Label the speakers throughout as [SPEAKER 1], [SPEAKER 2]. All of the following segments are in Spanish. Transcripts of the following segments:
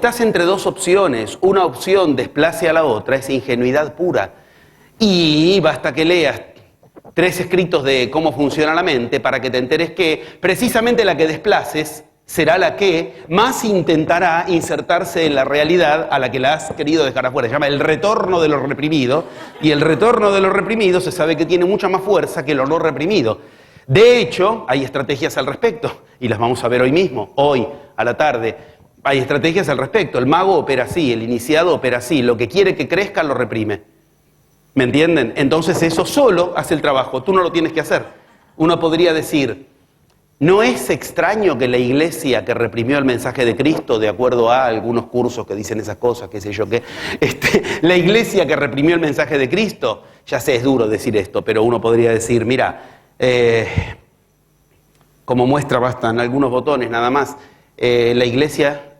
[SPEAKER 1] estás entre dos opciones, una opción desplace a la otra, es ingenuidad pura. Y basta que leas 3 escritos de cómo funciona la mente para que te enteres que precisamente la que desplaces será la que más intentará insertarse en la realidad a la que la has querido dejar afuera. Se llama el retorno de lo reprimido, y el retorno de lo reprimido se sabe que tiene mucha más fuerza que lo no reprimido. De hecho, hay estrategias al respecto, y las vamos a ver hoy mismo, hoy, a la tarde. Hay estrategias al respecto. El mago opera así, el iniciado opera así. Lo que quiere que crezca lo reprime. ¿Me entienden? Entonces eso solo hace el trabajo, tú no lo tienes que hacer. Uno podría decir, ¿no es extraño que la iglesia que reprimió el mensaje de Cristo, de acuerdo a algunos cursos que dicen esas cosas, qué sé yo qué, la iglesia que reprimió el mensaje de Cristo, ya sé, es duro decir esto, pero uno podría decir, mira, como muestra bastan algunos botones nada más, la iglesia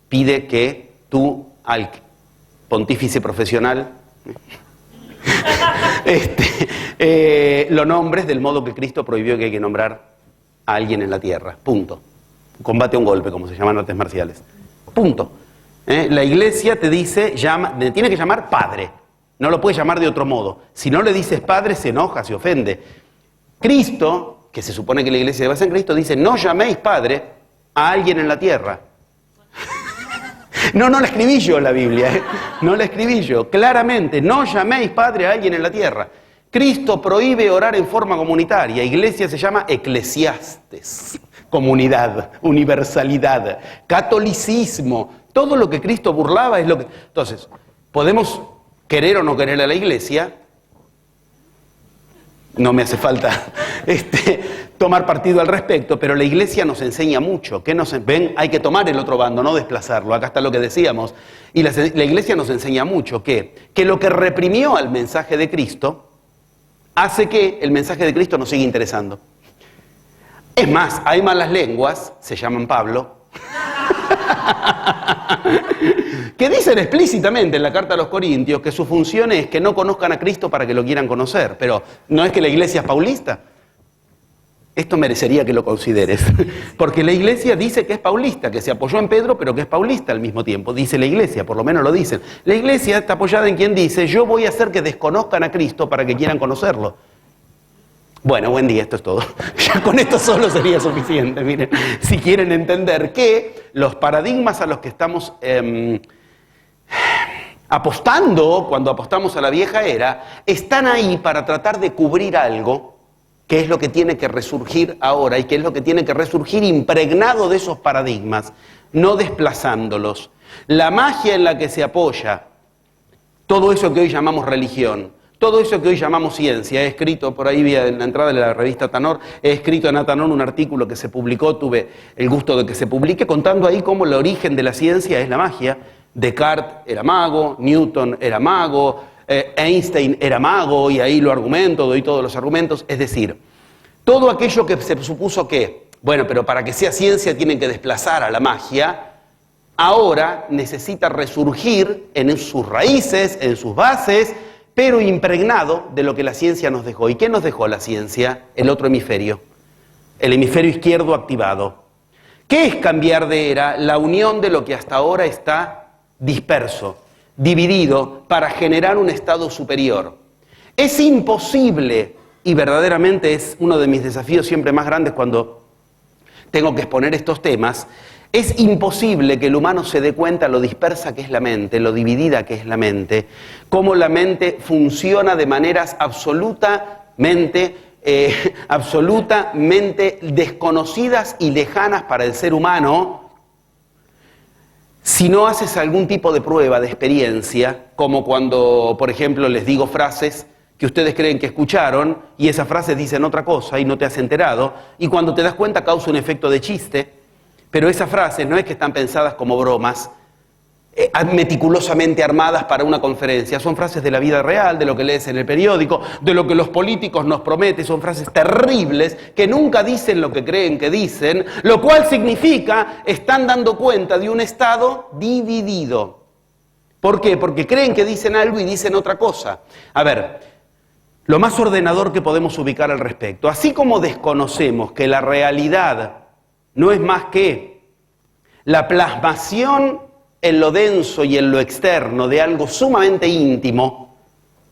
[SPEAKER 1] pide que tú, al pontífice profesional, lo nombres del modo que Cristo prohibió que hay que nombrar a alguien en la tierra. Punto. Combate a un golpe, como se llaman artes marciales. Punto. La iglesia te dice, te tiene que llamar padre. No lo puedes llamar de otro modo. Si no le dices padre, se enoja, se ofende. Cristo, que se supone que la iglesia se basa en Cristo, dice, no llaméis padre a alguien en la tierra. No la escribí yo la Biblia, no la escribí yo. Claramente, no llaméis padre a alguien en la tierra. Cristo prohíbe orar en forma comunitaria. Iglesia se llama eclesiastes, comunidad, universalidad, catolicismo. Todo lo que Cristo burlaba es lo que... Entonces, podemos querer o no querer a la iglesia. No me hace falta tomar partido al respecto, pero la iglesia nos enseña mucho. Ven, hay que tomar el otro bando, no desplazarlo. Acá está lo que decíamos. Y la iglesia nos enseña mucho que lo que reprimió al mensaje de Cristo hace que el mensaje de Cristo nos siga interesando. Es más, hay malas lenguas, se llaman Pablo, que dicen explícitamente en la carta a los Corintios que su función es que no conozcan a Cristo para que lo quieran conocer. Pero no es que la iglesia es paulista. Esto merecería que lo consideres. Porque la iglesia dice que es paulista, que se apoyó en Pedro, pero que es paulista al mismo tiempo. Dice la iglesia, por lo menos lo dicen. La iglesia está apoyada en quien dice, yo voy a hacer que desconozcan a Cristo para que quieran conocerlo. Bueno, buen día, esto es todo. Ya con esto solo sería suficiente. Miren, si quieren entender que los paradigmas a los que estamos apostando, cuando apostamos a la vieja era, están ahí para tratar de cubrir algo que es lo que tiene que resurgir ahora y que es lo que tiene que resurgir impregnado de esos paradigmas, no desplazándolos. La magia en la que se apoya todo eso que hoy llamamos religión, todo eso que hoy llamamos ciencia. He escrito por ahí en la entrada de la revista Tanor, he escrito en Atanor un artículo que se publicó, tuve el gusto de que se publique, contando ahí cómo el origen de la ciencia es la magia. Descartes era mago, Newton era mago, Einstein era mago, y ahí lo argumento, doy todos los argumentos. Es decir, todo aquello que se supuso que, bueno, pero para que sea ciencia tienen que desplazar a la magia, ahora necesita resurgir en sus raíces, en sus bases, pero impregnado de lo que la ciencia nos dejó. ¿Y qué nos dejó la ciencia? El otro hemisferio, el hemisferio izquierdo activado. ¿Qué es cambiar de era? La unión de lo que hasta ahora está disperso, dividido, para generar un estado superior. Es imposible, y verdaderamente es uno de mis desafíos siempre más grandes cuando tengo que exponer estos temas, es imposible que el humano se dé cuenta lo dispersa que es la mente, lo dividida que es la mente, cómo la mente funciona de maneras absolutamente desconocidas y lejanas para el ser humano, si no haces algún tipo de prueba, de experiencia, como cuando, por ejemplo, les digo frases que ustedes creen que escucharon y esas frases dicen otra cosa y no te has enterado, y cuando te das cuenta causa un efecto de chiste, pero esas frases no es que están pensadas como bromas, meticulosamente armadas para una conferencia, son frases de la vida real, de lo que lees en el periódico, de lo que los políticos nos prometen, son frases terribles que nunca dicen lo que creen que dicen, lo cual significa están dando cuenta de un estado dividido. ¿Por qué? Porque creen que dicen algo y dicen otra cosa. A ver, lo más ordenador que podemos ubicar al respecto, así como desconocemos que la realidad no es más que la plasmación en lo denso y en lo externo de algo sumamente íntimo,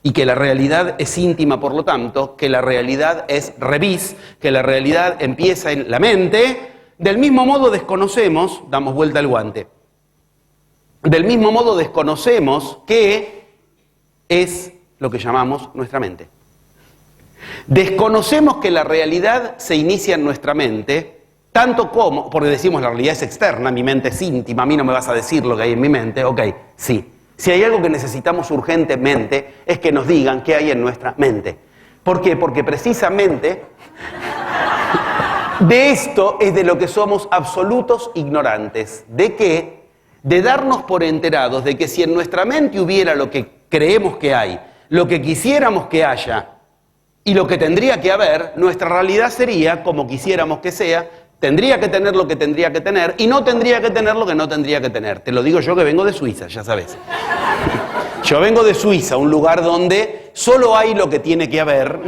[SPEAKER 1] y que la realidad es íntima, por lo tanto, que la realidad es revis, que la realidad empieza en la mente, del mismo modo desconocemos, damos vuelta al guante, del mismo modo desconocemos qué es lo que llamamos nuestra mente. Desconocemos que la realidad se inicia en nuestra mente, tanto como, porque decimos la realidad es externa, mi mente es íntima, a mí no me vas a decir lo que hay en mi mente, ok, sí. Si hay algo que necesitamos urgentemente es que nos digan qué hay en nuestra mente. ¿Por qué? Porque precisamente de esto es de lo que somos absolutos ignorantes. ¿De qué? De darnos por enterados de que si en nuestra mente hubiera lo que creemos que hay, lo que quisiéramos que haya y lo que tendría que haber, nuestra realidad sería como quisiéramos que sea, tendría que tener lo que tendría que tener y no tendría que tener lo que no tendría que tener. Te lo digo yo que vengo de Suiza, ya sabes. Yo vengo de Suiza, un lugar donde solo hay lo que tiene que haber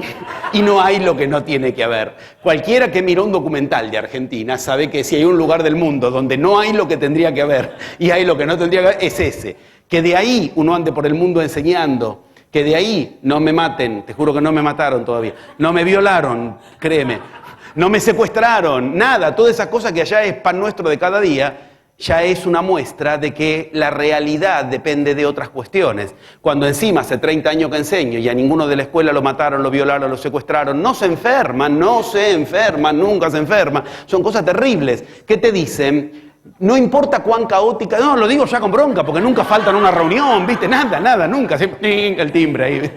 [SPEAKER 1] y no hay lo que no tiene que haber. Cualquiera que miró un documental de Argentina sabe que si hay un lugar del mundo donde no hay lo que tendría que haber y hay lo que no tendría que haber, es ese. Que de ahí uno ande por el mundo enseñando, que de ahí no me maten, te juro que no me mataron todavía, no me violaron, créeme. No me secuestraron, nada, todas esas cosas que allá es pan nuestro de cada día, ya es una muestra de que la realidad depende de otras cuestiones. Cuando encima hace 30 años que enseño y a ninguno de la escuela lo mataron, lo violaron, lo secuestraron, no se enferman, nunca se enferman, son cosas terribles. ¿Qué te dicen? No importa cuán caótica, no, lo digo ya con bronca, porque nunca faltan una reunión, ¿viste? Nada, nunca, siempre el timbre ahí.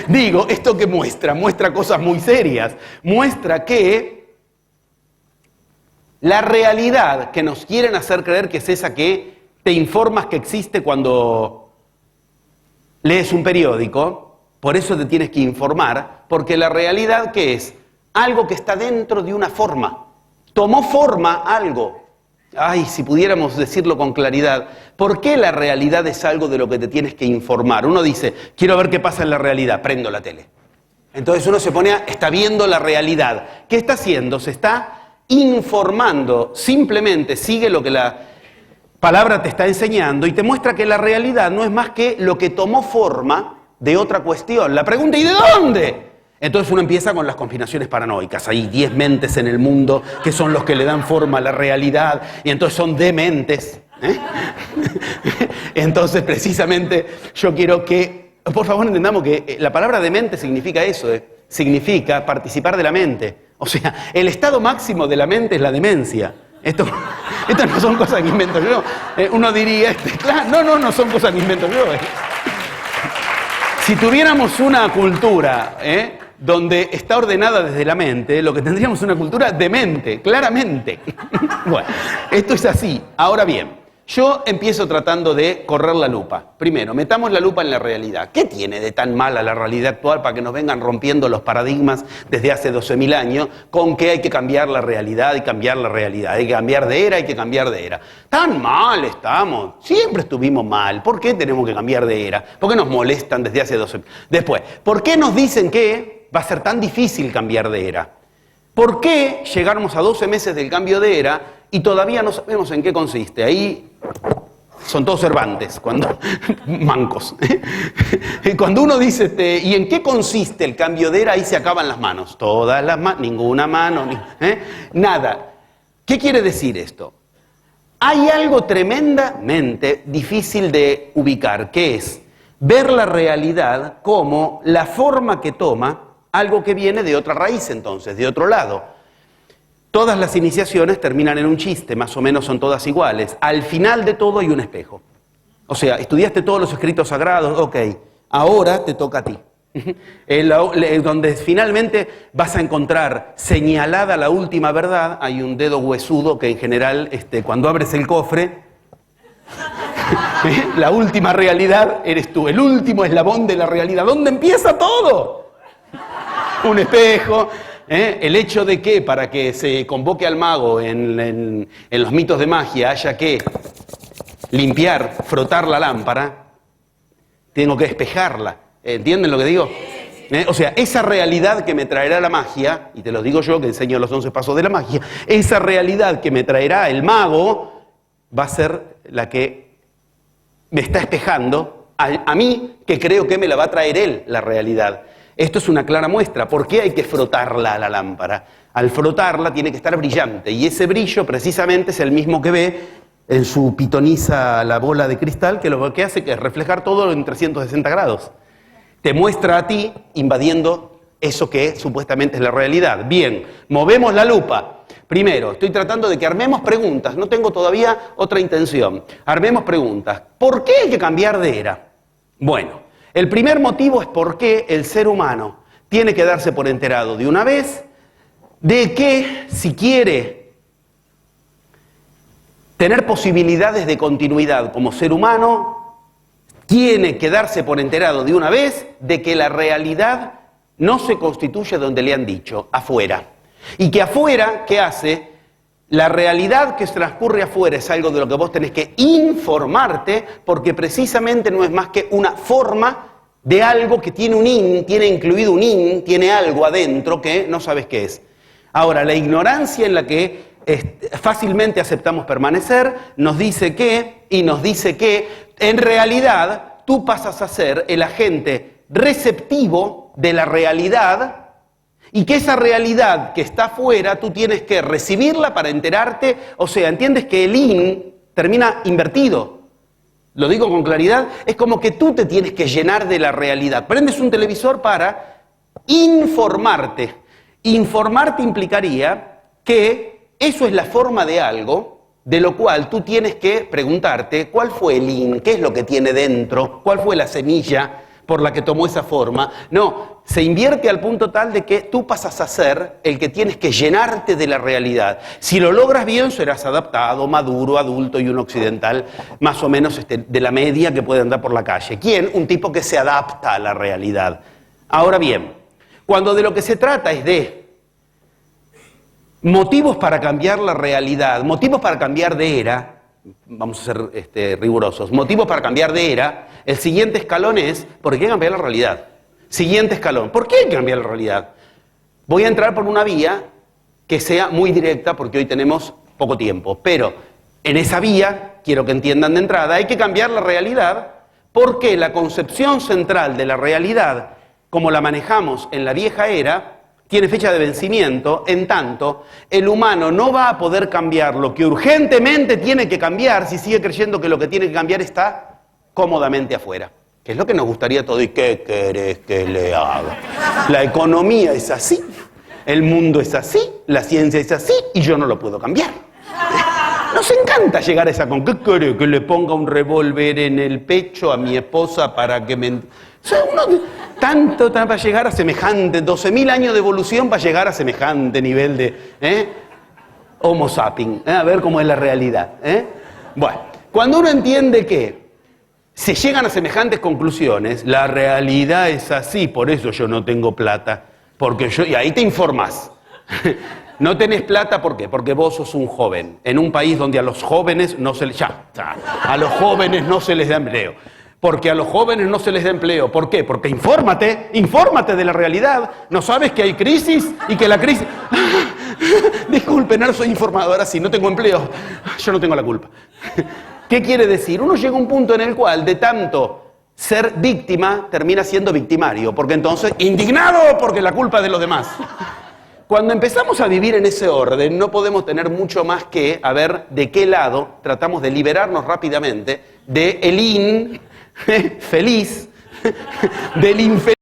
[SPEAKER 1] Digo, ¿esto qué muestra? Muestra cosas muy serias. Muestra que la realidad que nos quieren hacer creer que es esa que te informas que existe cuando lees un periódico, por eso te tienes que informar, porque la realidad ¿qué es? Algo que está dentro de una forma. Tomó forma algo. Ay, si pudiéramos decirlo con claridad. ¿Por qué la realidad es algo de lo que te tienes que informar? Uno dice, quiero ver qué pasa en la realidad, prendo la tele. Entonces uno se pone está viendo la realidad. ¿Qué está haciendo? Se está informando. Simplemente sigue lo que la palabra te está enseñando y te muestra que la realidad no es más que lo que tomó forma de otra cuestión. La pregunta, ¿y de dónde? Entonces uno empieza con las combinaciones paranoicas. Hay 10 mentes en el mundo que son los que le dan forma a la realidad y entonces son dementes. Entonces precisamente yo quiero que, por favor entendamos que la palabra demente significa eso, significa participar de la mente. O sea, el estado máximo de la mente es la demencia. Esto no son cosas que invento yo. Uno diría, claro, no son cosas que invento yo. Si tuviéramos una cultura, donde está ordenada desde la mente, lo que tendríamos es una cultura demente, claramente. Bueno, esto es así. Ahora bien, yo empiezo tratando de correr la lupa. Primero, metamos la lupa en la realidad. ¿Qué tiene de tan mala la realidad actual para que nos vengan rompiendo los paradigmas desde hace 12.000 años con que hay que cambiar la realidad y cambiar la realidad? Hay que cambiar de era, hay que cambiar de era. Tan mal estamos. Siempre estuvimos mal. ¿Por qué tenemos que cambiar de era? ¿Por qué nos molestan desde hace 12.000? Después, ¿por qué nos dicen que va a ser tan difícil cambiar de era? ¿Por qué llegamos a 12 meses del cambio de era y todavía no sabemos en qué consiste? Ahí son todos Cervantes, cuando mancos. Cuando uno dice, ¿y en qué consiste el cambio de era? Ahí se acaban las manos. Todas las manos, ninguna mano, nada. ¿Qué quiere decir esto? Hay algo tremendamente difícil de ubicar, que es ver la realidad como la forma que toma algo que viene de otra raíz entonces, de otro lado. Todas las iniciaciones terminan en un chiste, más o menos son todas iguales. Al final de todo hay un espejo. O sea, estudiaste todos los escritos sagrados, ok, ahora te toca a ti. Donde finalmente vas a encontrar señalada la última verdad, hay un dedo huesudo que en general, cuando abres el cofre, la última realidad eres tú, el último eslabón de la realidad. ¿Dónde empieza todo? Un espejo. El hecho de que para que se convoque al mago en los mitos de magia haya que limpiar, frotar la lámpara, tengo que despejarla. ¿Entienden lo que digo? O sea, esa realidad que me traerá la magia, y te lo digo yo que enseño los 11 pasos de la magia, esa realidad que me traerá el mago, va a ser la que me está espejando a mí, que creo que me la va a traer él, la realidad. Esto es una clara muestra. ¿Por qué hay que frotarla a la lámpara? Al frotarla tiene que estar brillante, y ese brillo precisamente es el mismo que ve en su pitoniza la bola de cristal, que lo que hace que es reflejar todo en 360 grados. Te muestra a ti invadiendo eso que supuestamente es la realidad. Bien, movemos la lupa. Primero, estoy tratando de que armemos preguntas, no tengo todavía otra intención. Armemos preguntas. ¿Por qué hay que cambiar de era? Bueno, el primer motivo es por qué el ser humano tiene que darse por enterado de una vez de que si quiere tener posibilidades de continuidad como ser humano, tiene que darse por enterado de una vez de que la realidad no se constituye donde le han dicho, afuera. Y que afuera, ¿qué hace? La realidad que transcurre afuera es algo de lo que vos tenés que informarte, porque precisamente no es más que una forma de algo que tiene un in, tiene incluido un in, tiene algo adentro que no sabes qué es. Ahora, la ignorancia en la que fácilmente aceptamos permanecer nos dice que, en realidad, tú pasas a ser el agente receptivo de la realidad, y que esa realidad que está afuera, tú tienes que recibirla para enterarte. O sea, entiendes que el in termina invertido. Lo digo con claridad, es como que tú te tienes que llenar de la realidad. Prendes un televisor para informarte. Informarte implicaría que eso es la forma de algo, de lo cual tú tienes que preguntarte cuál fue el in, qué es lo que tiene dentro, cuál fue la semilla por la que tomó esa forma. No, se invierte al punto tal de que tú pasas a ser el que tienes que llenarte de la realidad. Si lo logras bien, serás adaptado, maduro, adulto y un occidental más o menos de la media que puede andar por la calle. ¿Quién? Un tipo que se adapta a la realidad. Ahora bien, cuando de lo que se trata es de motivos para cambiar la realidad, motivos para cambiar de era, vamos a ser rigurosos, motivos para cambiar de era, el siguiente escalón es, ¿por qué cambiar la realidad? Siguiente escalón, ¿por qué hay que cambiar la realidad? Voy a entrar por una vía que sea muy directa porque hoy tenemos poco tiempo, pero en esa vía, quiero que entiendan de entrada, hay que cambiar la realidad porque la concepción central de la realidad, como la manejamos en la vieja era, tiene fecha de vencimiento, en tanto, el humano no va a poder cambiar lo que urgentemente tiene que cambiar si sigue creyendo que lo que tiene que cambiar está cómodamente afuera. Que es lo que nos gustaría todo. ¿Y qué querés que le haga? La economía es así, el mundo es así, la ciencia es así y yo no lo puedo cambiar. Nos encanta llegar a esa conclusión. ¿Qué querés que le ponga un revólver en el pecho a mi esposa para que me... O sea, tanto para llegar a semejante, 12.000 años de evolución para llegar a semejante nivel de Homo sapiens, a ver cómo es la realidad. Bueno, cuando uno entiende que se llegan a semejantes conclusiones, la realidad es así, por eso yo no tengo plata, porque yo, y ahí te informás. No tenés plata, ¿por qué? Porque vos sos un joven, en un país donde a los jóvenes no se les... a los jóvenes no se les da empleo. Porque a los jóvenes no se les da empleo. ¿Por qué? Porque infórmate de la realidad. ¿No sabes que hay crisis? Y que la crisis... Disculpe, no soy informado, ahora sí, no tengo empleo. Yo no tengo la culpa. ¿Qué quiere decir? Uno llega a un punto en el cual, de tanto ser víctima, termina siendo victimario. Porque entonces, indignado porque la culpa es de los demás. Cuando empezamos a vivir en ese orden, no podemos tener mucho más que a ver de qué lado tratamos de liberarnos rápidamente del feliz, del infeliz.